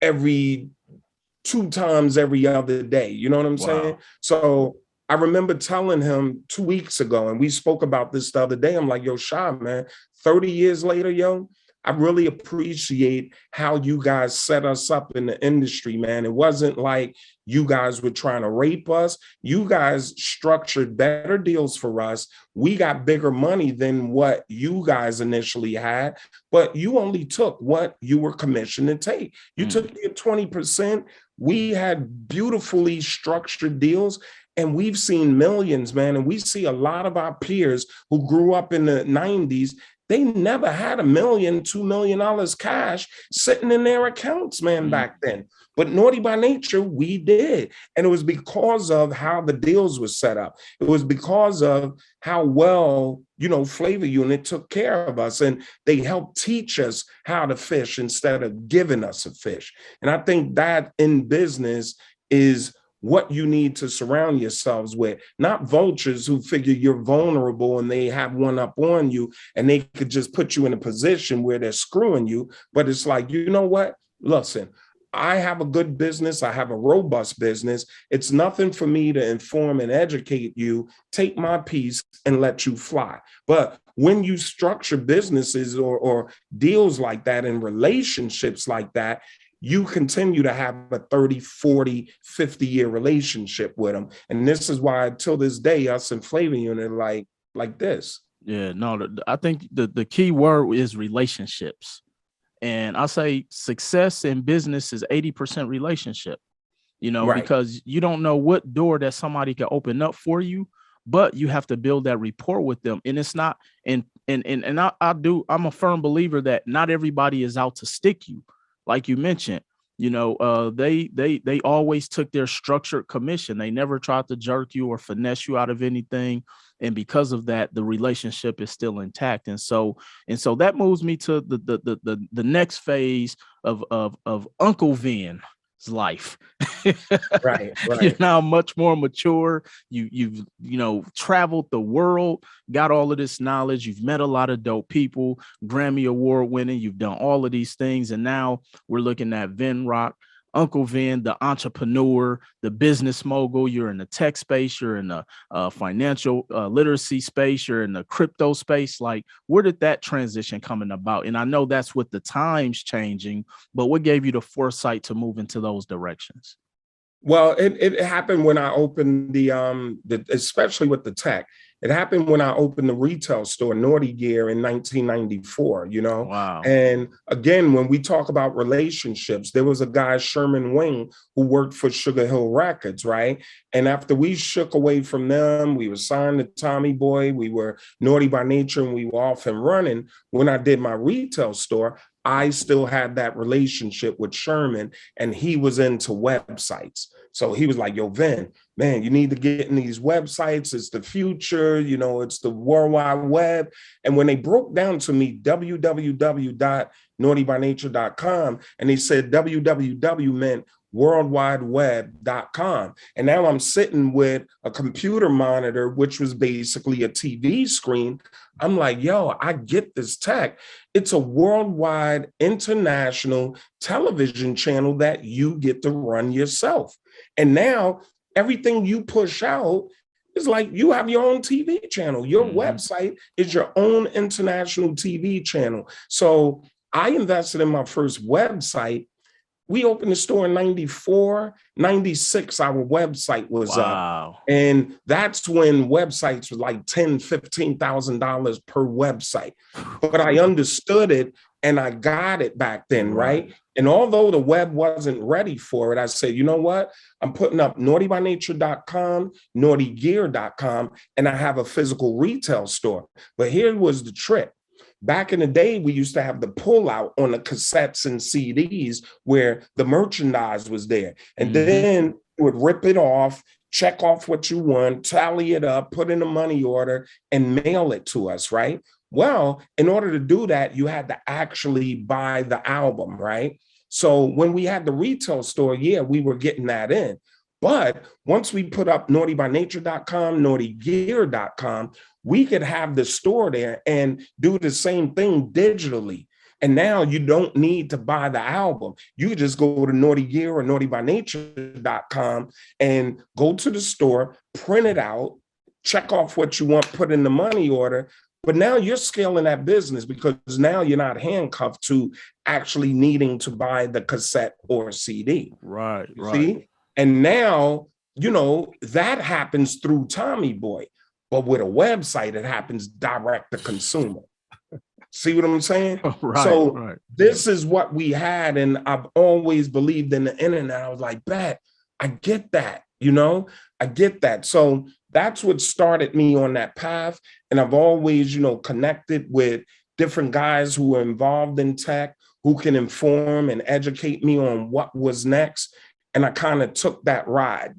every 2 times every other day. You know what I'm saying? So I remember telling him 2 weeks ago, and we spoke about this the other day. I'm like, yo, Sha, man, 30 years later, yo, I really appreciate how you guys set us up in the industry, man. It wasn't like you guys were trying to rape us. You guys structured better deals for us. We got bigger money than what you guys initially had, but you only took what you were commissioned to take. You took your 20%. We had beautifully structured deals, and we've seen millions, man. And we see a lot of our peers who grew up in the 90s. They never had $1 million, $2 million cash sitting in their accounts, man, back then. But Naughty by Nature, we did. And it was because of how the deals were set up. It was because of how well, Flavor Unit took care of us. And they helped teach us how to fish instead of giving us a fish. And I think that in business is what you need to surround yourselves with, not vultures who figure you're vulnerable and they have one up on you and they could just put you in a position where they're screwing you. But it's like, you know what? Listen, I have a good business. I have a robust business. It's nothing for me to inform and educate you. Take my piece and let you fly. But when you structure businesses or deals like that and relationships like that, you continue to have a 30, 40, 50-year relationship with them. And this is why, till this day, us and Flavor Unit like this. Yeah, no, I think the key word is relationships. And I say success in business is 80% relationship, right. Because you don't know what door that somebody can open up for you, but you have to build that rapport with them. And it's not, I'm a firm believer that not everybody is out to stick you. Like you mentioned, they always took their structured commission. They never tried to jerk you or finesse you out of anything. And because of that, the relationship is still intact. And so that moves me to the next phase of Uncle Vin's life. Right. You're now much more mature. You've traveled the world, got all of this knowledge. You've met a lot of dope people, Grammy Award winning. You've done all of these things. And now we're looking at Vin Rock. Uncle Vin, the entrepreneur, the business mogul. You're in the tech space. You're in the financial literacy space. You're in the crypto space. Like, where did that transition coming about? And I know that's with the times changing, but what gave you the foresight to move into those directions? Well, it happened when I opened the especially with the tech. It happened when I opened the retail store, Naughty Gear, in 1994, Wow. And again, when we talk about relationships, there was a guy, Sherman Wing, who worked for Sugar Hill Records, right? And after we shook away from them, we were signed to Tommy Boy, we were Naughty by Nature, and we were off and running. When I did my retail store, I still had that relationship with Sherman, and he was into websites. So he was like, yo, Vin, man, you need to get in these websites. It's the future, it's the World Wide Web. And when they broke down to me, www.naughtybynature.com, and they said www meant worldwideweb.com. And now I'm sitting with a computer monitor, which was basically a TV screen. I'm like, yo, I get this tech. It's a worldwide international television channel that you get to run yourself. And now everything you push out is like you have your own TV channel. Your website is your own international TV channel. So I invested in my first website. We opened the store in 94, 96, our website was up. And that's when websites were like $10,000, $15,000 per website. But I understood it and I got it back then, right? And although the web wasn't ready for it, I said, you know what? I'm putting up naughtybynature.com, naughtygear.com, and I have a physical retail store. But here was the trick. Back in the day, we used to have the pullout on the cassettes and CDs where the merchandise was there. And then you would rip it off, check off what you want, tally it up, put in a money order, and mail it to us, right? Well, in order to do that, you had to actually buy the album, right? So when we had the retail store, yeah, we were getting that in. But once we put up naughtybynature.com, naughtygear.com, we could have the store there and do the same thing digitally. And now you don't need to buy the album. You just go to Naughty Gear or naughtybynature.com and go to the store, print it out, check off what you want, put in the money order, But now you're scaling that business because now you're not handcuffed to actually needing to buy the cassette or CD. Right. See? And now, that happens through Tommy Boy. But with a website, it happens direct to consumer. See what I'm saying? Right. This is what we had. And I've always believed in the internet. I was like, bet, I get that, I get that. So that's what started me on that path. And I've always, connected with different guys who are involved in tech, who can inform and educate me on what was next. And I kind of took that ride,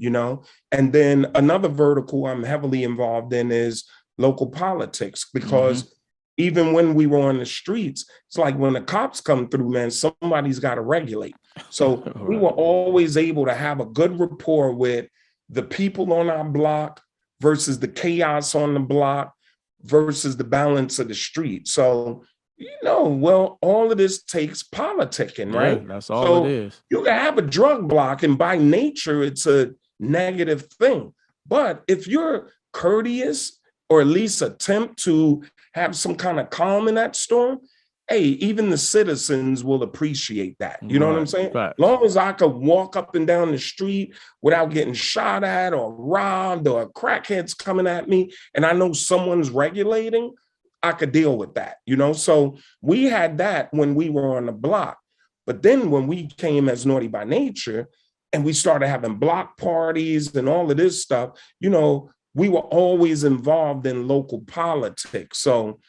And then another vertical I'm heavily involved in is local politics, because even when we were on the streets, it's like when the cops come through, man, somebody's got to regulate. So we were always able to have a good rapport with the people on our block versus the chaos on the block versus the balance of the street. So, all of this takes politicking, right? Yeah, that's all it is. You can have a drug block, and by nature, it's a negative thing. But if you're courteous, or at least attempt to have some kind of calm in that storm, hey, even the citizens will appreciate that. You know what I'm saying? As long as I could walk up and down the street without getting shot at or robbed or crackheads coming at me, and I know someone's regulating, I could deal with that, So we had that when we were on the block. But then when we came as Naughty by Nature and we started having block parties and all of this stuff, we were always involved in local politics. So,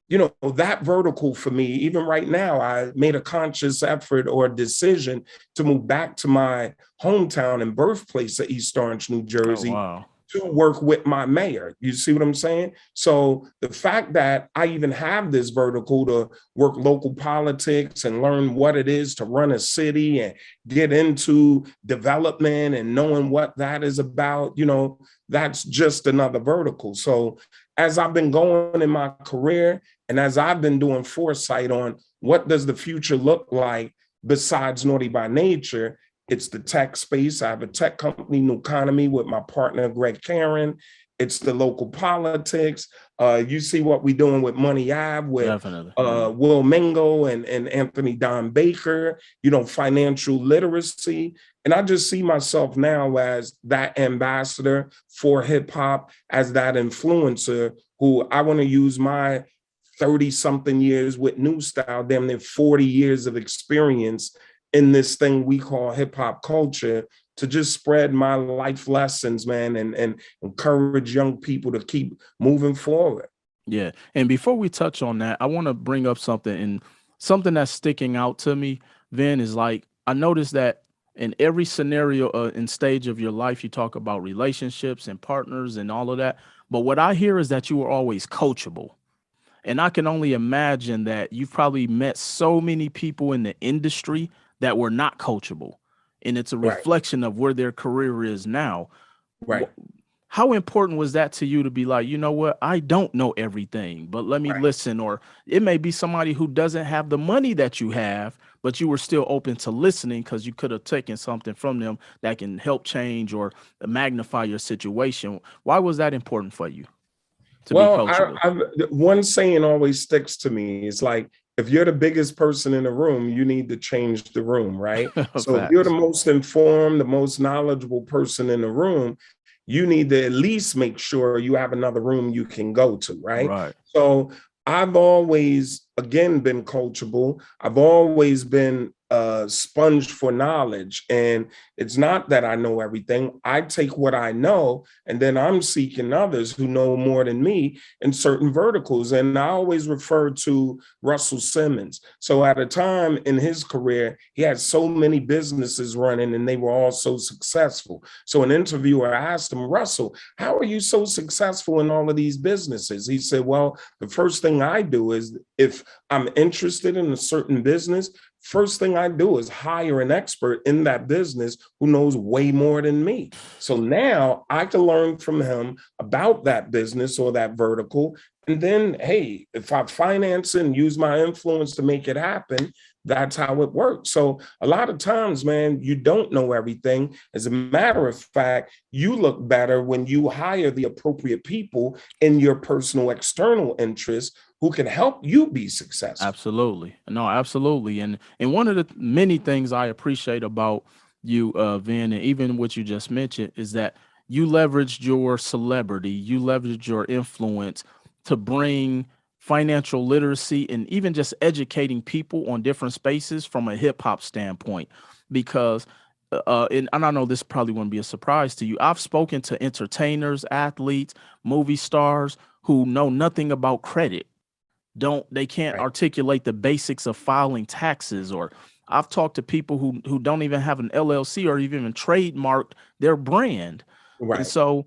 that vertical for me, even right now, I made a conscious effort or decision to move back to my hometown and birthplace of East Orange, New Jersey, to work with my mayor. You see what I'm saying? So the fact that I even have this vertical to work local politics and learn what it is to run a city and get into development and knowing what that is about, that's just another vertical. So as I've been going in my career and as I've been doing foresight on what does the future look like besides Naughty by Nature, it's the tech space. I have a tech company, New Economy, with my partner, Greg Karen. It's the local politics. You see what we're doing with Money Ave, with Will Mingo and Anthony Don Baker, financial literacy. And I just see myself now as that ambassador for hip hop, as that influencer who I want to use my 30-something years with New Style, damn near 40 years of experience in this thing we call hip hop culture, to just spread my life lessons, man, and encourage young people to keep moving forward. Yeah. And before we touch on that, I want to bring up something, and something that's sticking out to me, Vin, is like, I noticed that in every scenario and stage of your life, you talk about relationships and partners and all of that. But what I hear is that you were always coachable. And I can only imagine that you've probably met so many people in the industry that were not coachable. And it's a reflection of where their career is now. Right. How important was that to you to be like, you know what, I don't know everything, but let me listen? Or it may be somebody who doesn't have the money that you have, but you were still open to listening because you could have taken something from them that can help change or magnify your situation. Why was that important for you to be coachable? One saying always sticks to me. It's like, if you're the biggest person in the room, you need to change the room, right? So if you're the most informed, the most knowledgeable person in the room, you need to at least make sure you have another room you can go to, right? So I've always, again, been coachable. I've always been a sponge for knowledge. And it's not that I know everything. I take what I know, and then I'm seeking others who know more than me in certain verticals. And I always refer to Russell Simmons. So at a time in his career, he had so many businesses running and they were all so successful. So an interviewer asked him, Russell, how are you so successful in all of these businesses? He said, well, the first thing I do is, if I'm interested in a certain business, first thing I do is hire an expert in that business who knows way more than me. So now I can learn from him about that business or that vertical. And then, hey, if I finance and use my influence to make it happen, that's how it works. So a lot of times, man, you don't know everything. As a matter of fact, you look better when you hire the appropriate people in your personal external interests who can help you be successful. Absolutely. No, absolutely. And one of the many things I appreciate about you, Vin, and even what you just mentioned is that you leveraged your celebrity, you leveraged your influence to bring financial literacy and even just educating people on different spaces from a hip hop standpoint. Because and I know this probably wouldn't be a surprise to you. I've spoken to entertainers, athletes, movie stars who know nothing about credit. They can't Right. articulate the basics of filing taxes. Or I've talked to people who don't even have an LLC or even trademarked their brand. And Right. so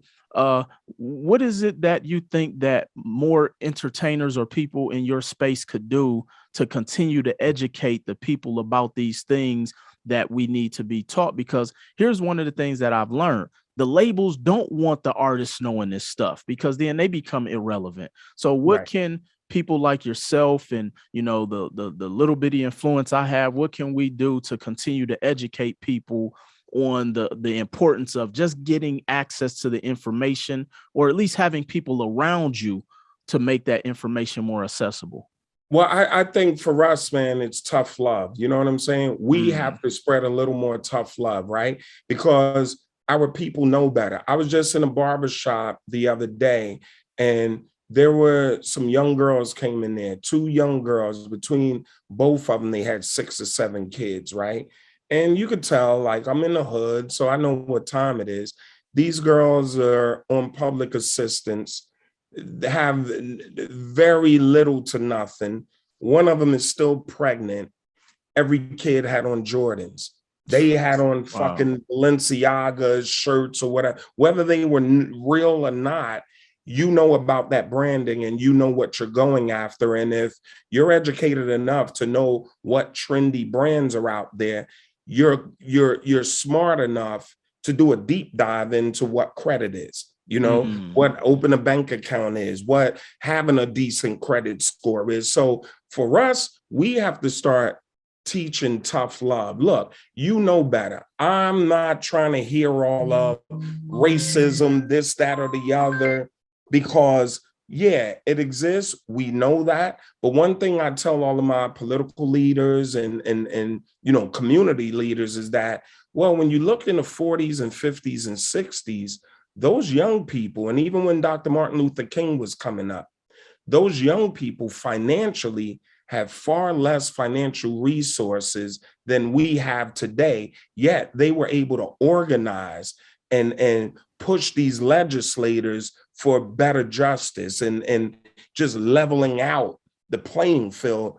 what is it that you think that more entertainers or people in your space could do to continue to educate the people about these things that we need to be taught? Because here's one of the things that I've learned: the labels don't want the artists knowing this stuff, because then they become irrelevant. So what Right. can people like yourself and, you know, the little bitty influence I have, what can we do to continue to educate people on the importance of just getting access to the information, or at least having people around you to make that information more accessible? Well, I think for us, man, it's tough love. You know what I'm saying? We Mm, have to spread a little more tough love, right? Because our people know better. I was just in a barber shop the other day, and there were some young girls came in there, two young girls. Between both of them, they had 6 or 7 kids, right? And you could tell, like, I'm in the hood, so I know what time it is. These girls are on public assistance, have very little to nothing. One of them is still pregnant. Every kid had on Jordans. They had on wow. fucking Balenciaga shirts or whatever. Whether they were real or not, you know about that branding and you know what you're going after. And if you're educated enough to know what trendy brands are out there, you're smart enough to do a deep dive into what credit is, you know, Mm, what open a bank account is, what having a decent credit score is. So for us, we have to start teaching tough love. Look, you know better. I'm not trying to hear all of racism, this, that, or the other, because yeah, it exists. We know that. But one thing I tell all of my political leaders and you know, community leaders is that, well, when you look in the 40s and 50s and 60s, those young people, and even when Dr. Martin Luther King was coming up, those young people financially have far less financial resources than we have today, yet they were able to organize and push these legislators for better justice and just leveling out the playing field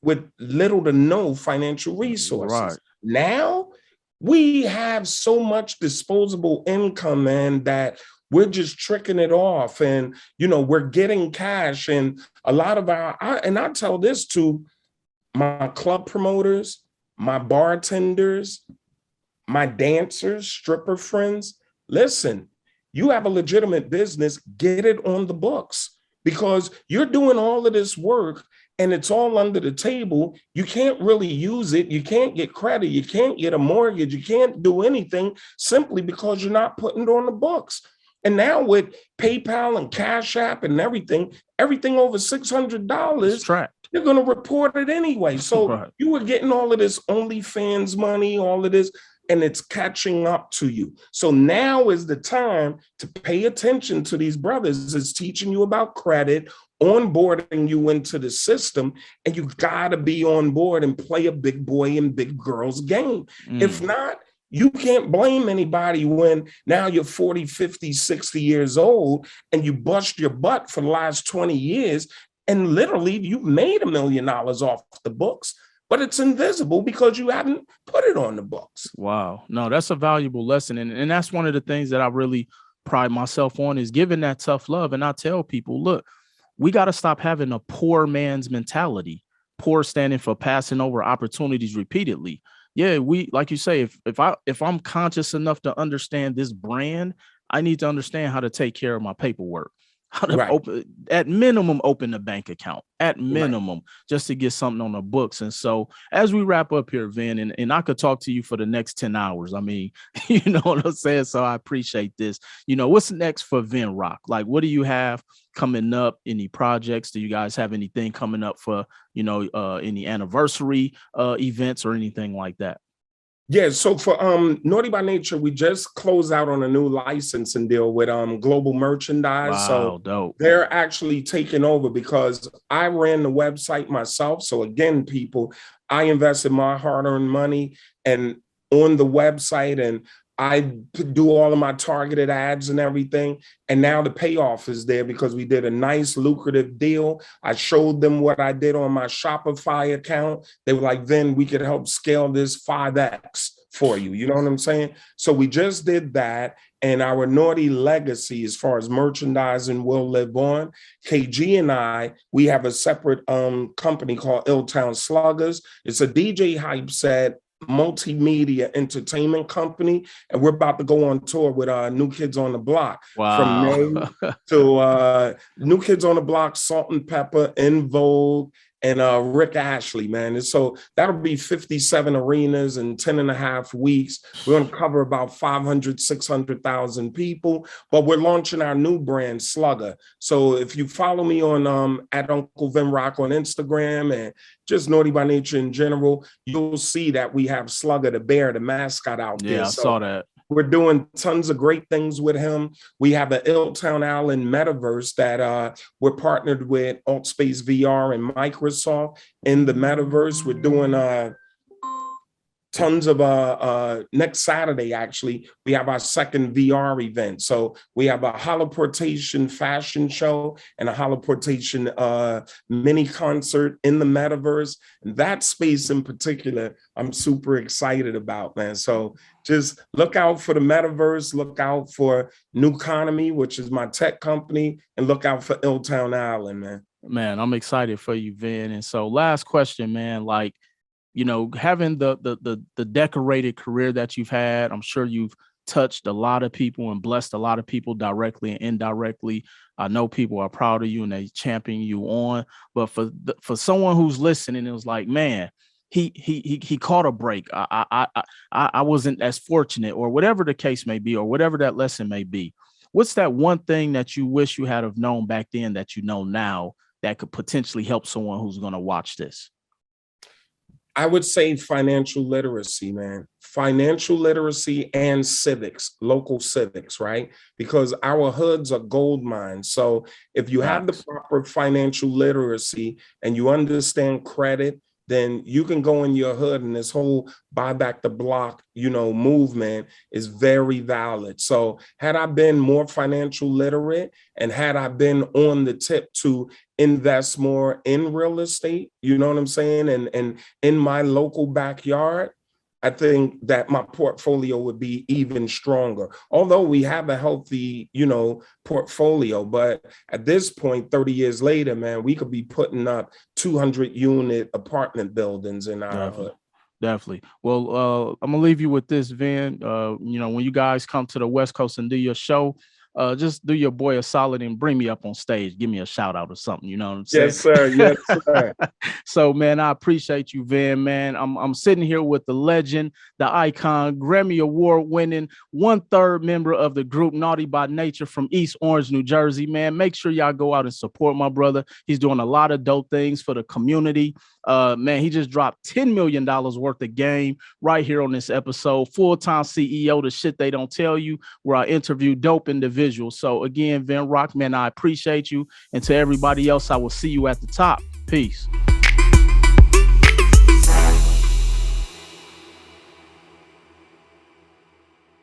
with little to no financial resources. right. Now we have so much disposable income, man, that we're just tricking it off, and you know, we're getting cash. And a lot of and I tell this to my club promoters, my bartenders, my dancers, stripper friends: listen, you have a legitimate business, get it on the books, because you're doing all of this work and it's all under the table. You can't really use it. You can't get credit. You can't get a mortgage. You can't do anything simply because you're not putting it on the books. And now with PayPal and Cash App and everything over It's $600, tracked. you're going to report it anyway. So Right. you were getting all of this OnlyFans money, all of this, and it's catching up to you. So now is the time to pay attention to these brothers. It's teaching you about credit, onboarding you into the system, and you got to be on board and play a big boy and big girls game. If Mm. not, you can't blame anybody when now you're 40, 50, 60 years old and you bust your butt for the last 20 years and literally you've made $1 million off the books, but it's invisible because you haven't put it on the books. Wow. No, that's a valuable lesson. And that's one of the things that I really pride myself on, is giving that tough love. And I tell people, look, we got to stop having a poor man's mentality. Poor standing for passing over opportunities repeatedly. Yeah, we, like you say, if I'm conscious enough to understand this brand, I need to understand how to take care of my paperwork, Right. At minimum, open a bank account at minimum, just to get something on the books. And so as we wrap up here, Vin, and I could talk to you for the next 10 hours. I mean, you know what I'm saying? So I appreciate this. You know, what's next for Vin Rock? Like, what do you have coming up? Any projects? Do you guys have anything coming up for, you know, any anniversary events or anything like that? Yeah, so for Naughty by Nature, we just closed out on a new licensing deal with Global Merchandise. Wow, so dope. They're actually taking over because I ran the website myself. So again, people, I invested my hard-earned money and on the website, and I do all of my targeted ads and everything. And now the payoff is there because we did a nice lucrative deal. I showed them what I did on my Shopify account. They were like, then we could help scale this 5X for you. You know what I'm saying? So we just did that. And our Naughty legacy, as far as merchandising, will live on. KG and I, we have a separate company called Illtown Sluggers. It's a DJ hype set, multimedia entertainment company, and we're about to go on tour with New Kids on the Block. Wow. From May to New Kids on the Block, Salt and Pepper, In Vogue, and Rick Ashley, man. And so that'll be 57 arenas in 10 and a half weeks. We're going to cover about 500, 600,000 people, but we're launching our new brand, Slugger. So if you follow me on at Uncle Vin Rock on Instagram and just Naughty by Nature in general, you'll see that we have Slugger the bear, the mascot out there. Yeah, I saw that. We're doing tons of great things with him. We have the Illtown Allen metaverse that we're partnered with Altspace VR and Microsoft in the metaverse. We're doing tons of next Saturday, actually, we have our second VR event. So we have a holoportation fashion show and a holoportation mini concert in the metaverse. And that space in particular, I'm super excited about, man. So just look out for the metaverse, look out for New Economy, which is my tech company, and look out for Illtown Allen, man. Man, I'm excited for you, Vin. And so last question, man, like, you know, having the decorated career that you've had, I'm sure you've touched a lot of people and blessed a lot of people directly and indirectly. I know people are proud of you and they champion you on. But for someone who's listening, it was like, man, he caught a break. I wasn't as fortunate, or whatever the case may be, or whatever that lesson may be. What's that one thing that you wish you had have known back then that you know now that could potentially help someone who's going to watch this? I would say financial literacy, man. Financial literacy and civics, local civics, right? Because our hoods are gold mines. So if you have the proper financial literacy and you understand credit, then you can go in your hood, and this whole buy back the block, you know, movement is very valid. So had I been more financial literate and had I been on the tip to invest more in real estate, you know what I'm saying? And in my local backyard, I think that my portfolio would be even stronger. Although we have a healthy, you know, portfolio, but at this point, 30 years later, man, we could be putting up 200 unit apartment buildings in our hood. Definitely. Well, I'm gonna leave you with this, Vin. You know, when you guys come to the West Coast and do your show, just do your boy a solid and bring me up on stage. Give me a shout out or something. You know what I'm saying? Yes, sir. Yes, sir. So, man, I appreciate you, Vin, man. I'm sitting here with the legend, the icon, Grammy Award winning 1/3 member of the group Naughty by Nature from East Orange, New Jersey, man. Make sure y'all go out and support my brother. He's doing a lot of dope things for the community. Man, he just dropped $10 million worth of game right here on this episode. Full-time CEO, the shit they don't tell you, where I interview dope individuals. So again, Vin Rock, man, I appreciate you. And to everybody else, I will see you at the top. Peace.